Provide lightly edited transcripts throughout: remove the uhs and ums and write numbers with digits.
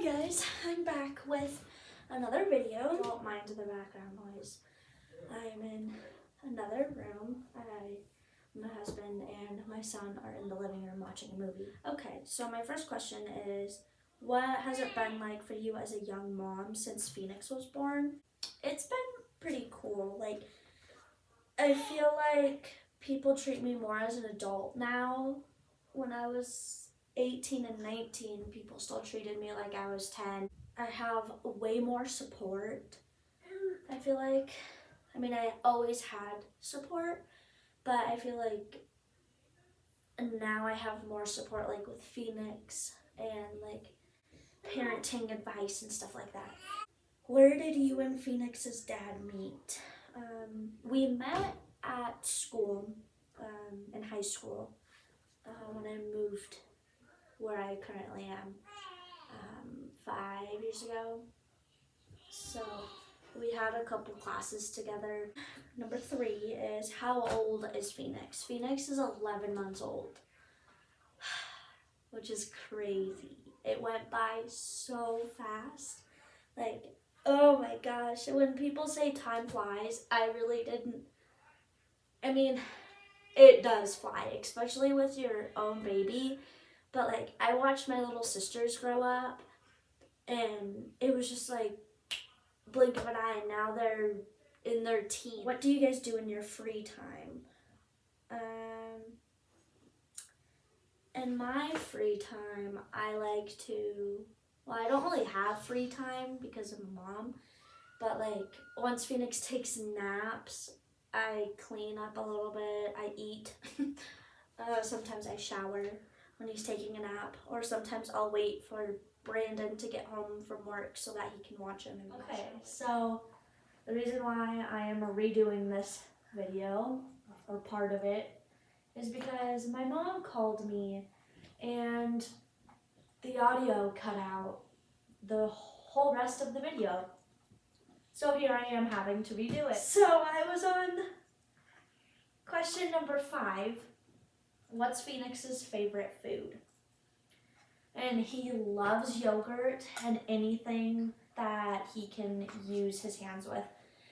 Hi guys, I'm back with another video. Don't mind the background noise. I'm in another room. My husband and my son are in the living room watching a movie. Okay, so my first question is, what has it been like for you as a young mom since Phoenix was born? It's been pretty cool. Like, I feel like people treat me more as an adult now. When I was 18 and 19, people still treated me like I was 10. I have way more support, I feel like. I mean, I always had support, but I feel like now I have more support, like with Phoenix and like parenting advice and stuff like that. Where did you and Phoenix's dad meet? We met at school, in high school, when I moved where I currently am 5 years ago. So we had a couple classes together. Number 3 is, how old is Phoenix? Phoenix is 11 months old, which is crazy. It went by so fast. Like, oh my gosh. When people say time flies, I really didn't. I mean, it does fly, especially with your own baby. But like, I watched my little sisters grow up, and it was just like blink of an eye, and now they're in their teens. What do you guys do in your free time? In my free time, I like to, well, I don't really have free time because I'm a mom, but like once Phoenix takes naps, I clean up a little bit, I eat. Sometimes I shower when he's taking a nap, or sometimes I'll wait for Brandon to get home from work so that he can watch him. Okay, so the reason why I am redoing this video, or part of it, is because my mom called me and the audio cut out the whole rest of the video. So here I am having to redo it. So I was on question number 5. What's Phoenix's favorite food? And he loves yogurt and anything that he can use his hands with,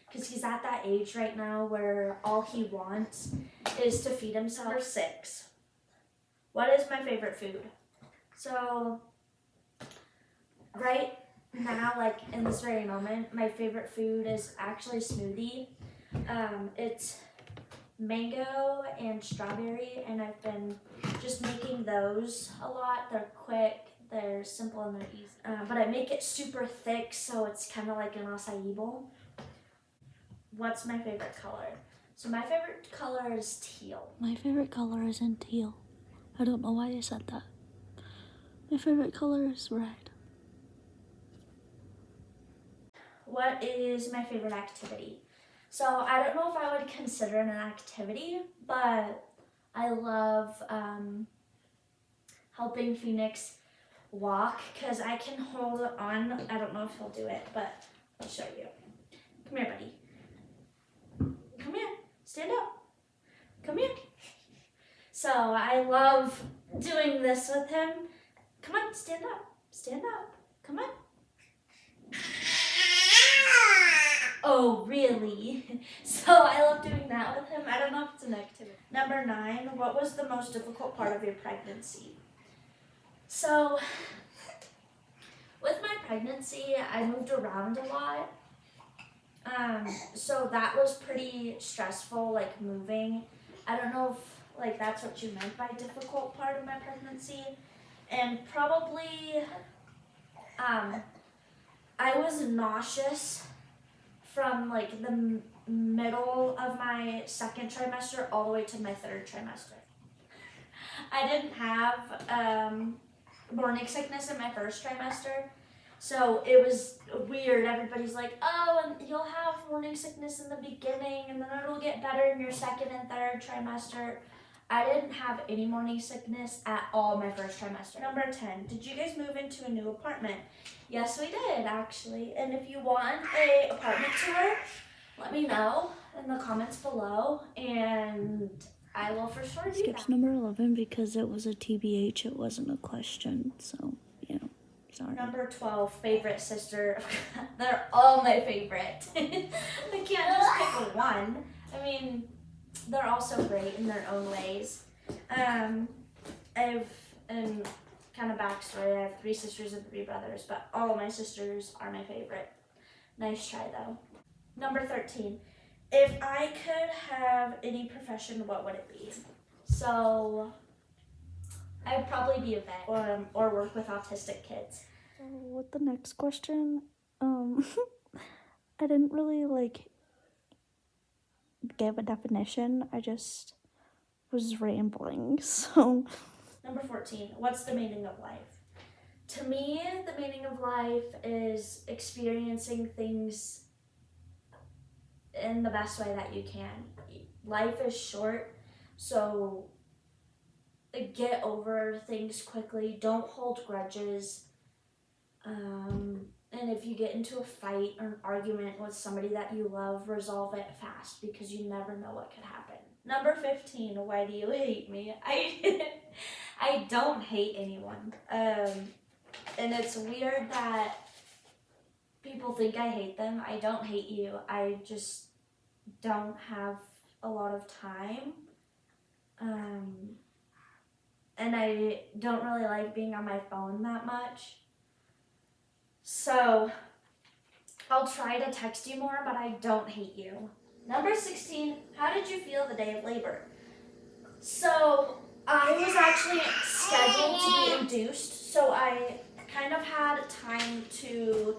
because he's at that age right now where all he wants is to feed himself. Number 6. What is my favorite food? So right now, like in this very moment, my favorite food is actually smoothie. It's mango and strawberry, and I've been just making those a lot. They're quick, they're simple, and they're easy. But I make it super thick, so it's kind of like an acai bowl. What's my favorite color? So my favorite color is teal. My favorite color isn't teal. I don't know why I said that. My favorite color is red. What is my favorite activity? So I don't know if I would consider it an activity, but I love helping Phoenix walk, because I can hold on. I don't know if he'll do it, but I'll show you. Come here, buddy. Come here. Stand up. Come here. So I love doing this with him. Come on, stand up. Stand up. Come on. Oh, really? So I love doing that with him. I don't know if it's an activity. Number 9, what was the most difficult part of your pregnancy? So with my pregnancy, I moved around a lot. So that was pretty stressful, like moving. I don't know if like that's what you meant by difficult part of my pregnancy. And probably I was nauseous from like the middle of my 2nd trimester all the way to my 3rd trimester. I didn't have morning sickness in my 1st trimester, so it was weird. Everybody's like, oh, and you'll have morning sickness in the beginning, and then it'll get better in your 2nd and 3rd trimester. I didn't have any morning sickness at all my 1st trimester. Number 10, did you guys move into a new apartment? Yes, we did, actually. And if you want a apartment tour, let me know in the comments below, and I will for sure do Skips that. number 11 because it was a TBH, it wasn't a question, so, you know, sorry. sorry. Number 12, favorite sister. They're all my favorite. I can't just pick one. I mean, they're all so great in their own ways. And kind of backstory, I have 3 sisters and 3 brothers, but all of my sisters are my favorite. Nice try though. Number 13, if I could have any profession, what would it be? So I'd probably be a vet or work with autistic kids. So with the next question, I didn't really give a definition. I just was rambling. So Number 14, what's the meaning of life? To me, the meaning of life is experiencing things in the best way that you can. Life is short, so get over things quickly. Don't hold grudges. And if you get into a fight or an argument with somebody that you love, resolve it fast because you never know what could happen. Number 15, why do you hate me? I don't hate anyone. And it's weird that people think I hate them. I don't hate you. I just don't have a lot of time. And I don't really like being on my phone that much. So I'll try to text you more, but I don't hate you. Number 16, how did you feel the day of labor? So I was actually scheduled to be induced, so I kind of had time to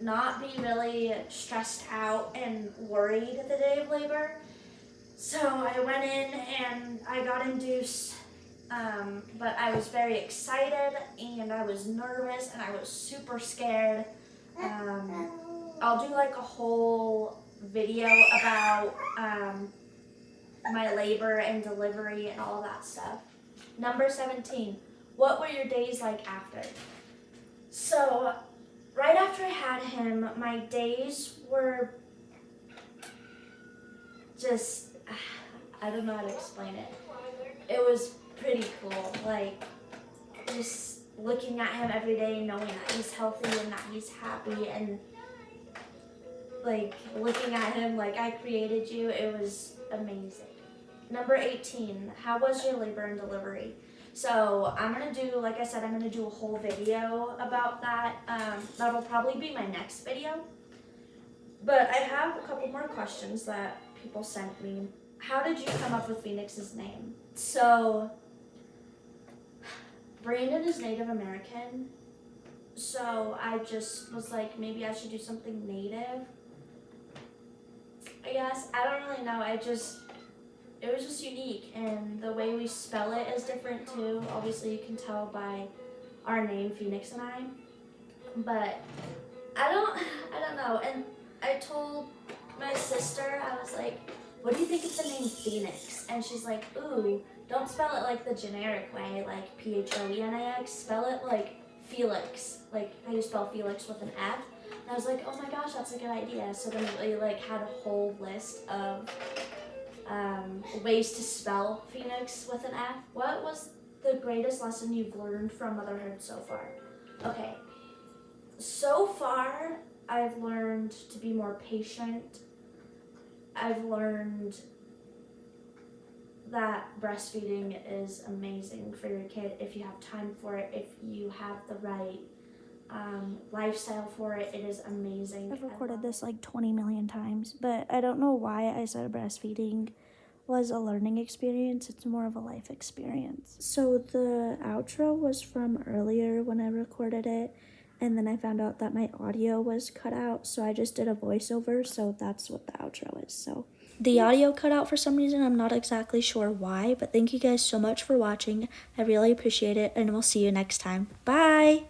not be really stressed out and worried the day of labor. So I went in and I got induced, but I was very excited and I was nervous and I was super scared. I'll do a whole video about my labor and delivery and all that stuff. Number 17, what were your days like after? So right after I had him, my days were just, I don't know how to explain it. It was pretty cool, just looking at him every day, knowing that he's healthy and that he's happy, and looking at him like I created you, it was amazing. Number 18, how was your labor and delivery? So I'm gonna do, like I said, I'm gonna do a whole video about that. That'll probably be my next video. But I have a couple more questions that people sent me. How did you come up with Phoenix's name? So Brandon is Native American, so I just was like, maybe I should do something native. I guess, I don't really know, it was just unique, and the way we spell it is different too. Obviously you can tell by our name, Phoenix and I, but I don't know. And I told my sister, I was like, what do you think of the name Phoenix? And she's like, ooh, don't spell it like the generic way, like Phoenix, spell it like Felix, like how you spell Felix with an F. And I was like, oh my gosh, that's a good idea. So then we had a whole list of ways to spell Phoenix with an F. What was the greatest lesson you've learned from motherhood so far? Okay, so far I've learned to be more patient. I've learned that breastfeeding is amazing for your kid if you have time for it, if you have the right lifestyle for it. It is amazing. I've recorded this 20 million times, but I don't know why I said breastfeeding was a learning experience. It's more of a life experience. So the outro was from earlier when I recorded it, and then I found out that my audio was cut out, so I just did a voiceover, so that's what the outro is. So the audio cut out for some reason. I'm not exactly sure why, but thank you guys so much for watching. I really appreciate it, and we'll see you next time. Bye!